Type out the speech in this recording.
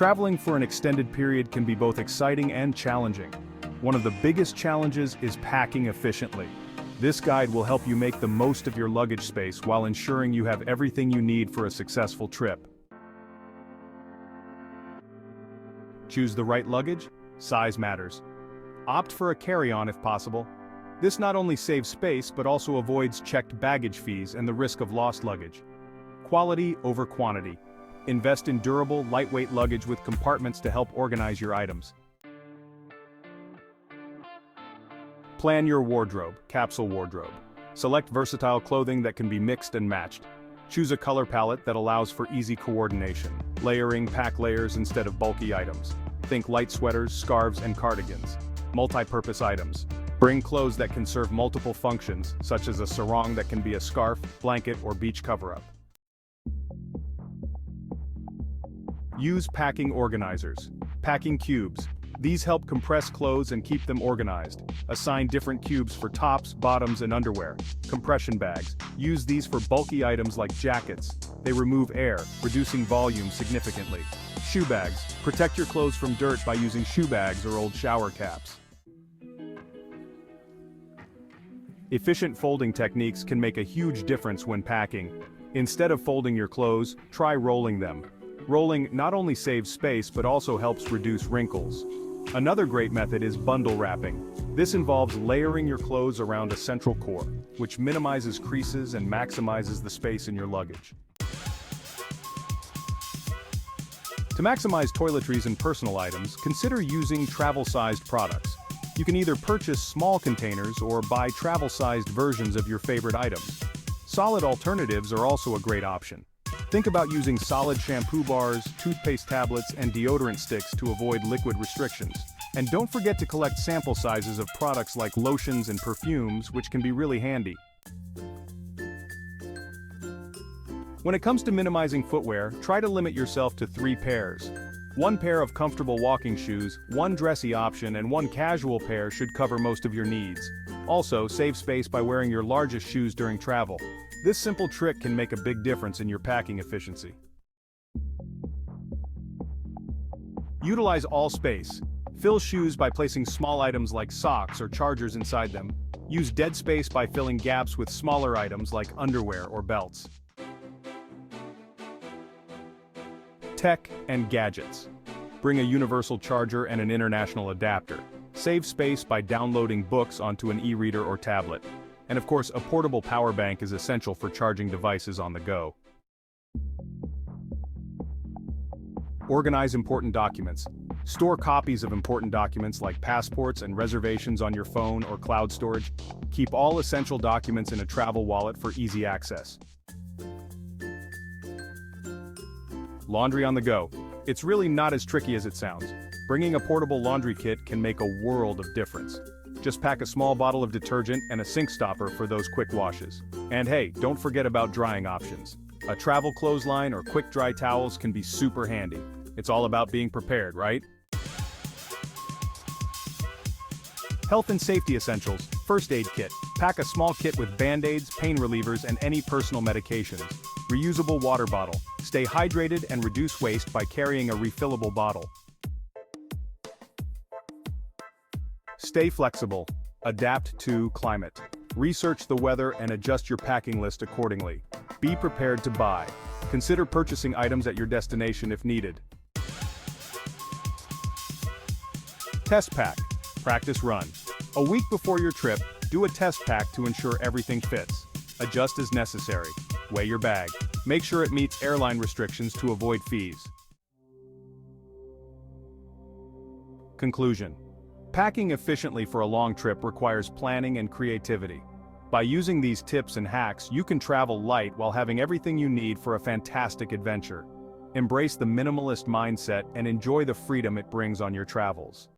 Traveling for an extended period can be both exciting and challenging. One of the biggest challenges is packing efficiently. This guide will help you make the most of your luggage space while ensuring you have everything you need for a successful trip. Choose the right luggage. Size matters. Opt for a carry-on if possible. This not only saves space but also avoids checked baggage fees and the risk of lost luggage. Quality over quantity. Invest in durable, lightweight luggage with compartments to help organize your items. Plan your wardrobe, capsule wardrobe. Select versatile clothing that can be mixed and matched. Choose a color palette that allows for easy coordination. Layering, pack layers instead of bulky items. Think light sweaters, scarves, and cardigans. Multi-purpose items. Bring clothes that can serve multiple functions, such as a sarong that can be a scarf, blanket, or beach cover-up. Use packing organizers. Packing cubes. These help compress clothes and keep them organized. Assign different cubes for tops, bottoms, and underwear. Compression bags. Use these for bulky items like jackets. They remove air, reducing volume significantly. Shoe bags. Protect your clothes from dirt by using shoe bags or old shower caps. Efficient folding techniques can make a huge difference when packing. Instead of folding your clothes, try rolling them. Rolling not only saves space but also helps reduce wrinkles. Another great method is bundle wrapping. This involves layering your clothes around a central core, which minimizes creases and maximizes the space in your luggage. To maximize toiletries and personal items, consider using travel-sized products. You can either purchase small containers or buy travel-sized versions of your favorite items. Solid alternatives are also a great option. Think about using solid shampoo bars, toothpaste tablets, and deodorant sticks to avoid liquid restrictions. And don't forget to collect sample sizes of products like lotions and perfumes, which can be really handy. When it comes to minimizing footwear, try to limit yourself to 3 pairs. 1 pair of comfortable walking shoes, 1 dressy option, and 1 casual pair should cover most of your needs. Also, save space by wearing your largest shoes during travel. This simple trick can make a big difference in your packing efficiency. Utilize all space. Fill shoes by placing small items like socks or chargers inside them. Use dead space by filling gaps with smaller items like underwear or belts. Tech and gadgets. Bring a universal charger and an international adapter. Save space by downloading books onto an e-reader or tablet. And of course, a portable power bank is essential for charging devices on the go. Organize important documents. Store copies of important documents like passports and reservations on your phone or cloud storage. Keep all essential documents in a travel wallet for easy access. Laundry on the go. It's really not as tricky as it sounds. Bringing a portable laundry kit can make a world of difference. Just pack a small bottle of detergent and a sink stopper for those quick washes. And hey, don't forget about drying options. A travel clothesline or quick dry towels can be super handy. It's all about being prepared, right? Health and safety essentials. First aid kit. Pack a small kit with band-aids, pain relievers, and any personal medications. Reusable water bottle. Stay hydrated and reduce waste by carrying a refillable bottle. Stay flexible. Adapt to climate. Research the weather and adjust your packing list accordingly. Be prepared to buy. Consider purchasing items at your destination if needed. Test pack. Practice run. A week before your trip, do a test pack to ensure everything fits. Adjust as necessary. Weigh your bag. Make sure it meets airline restrictions to avoid fees. Conclusion. Packing efficiently for a long trip requires planning and creativity. By using these tips and hacks, you can travel light while having everything you need for a fantastic adventure. Embrace the minimalist mindset and enjoy the freedom it brings on your travels.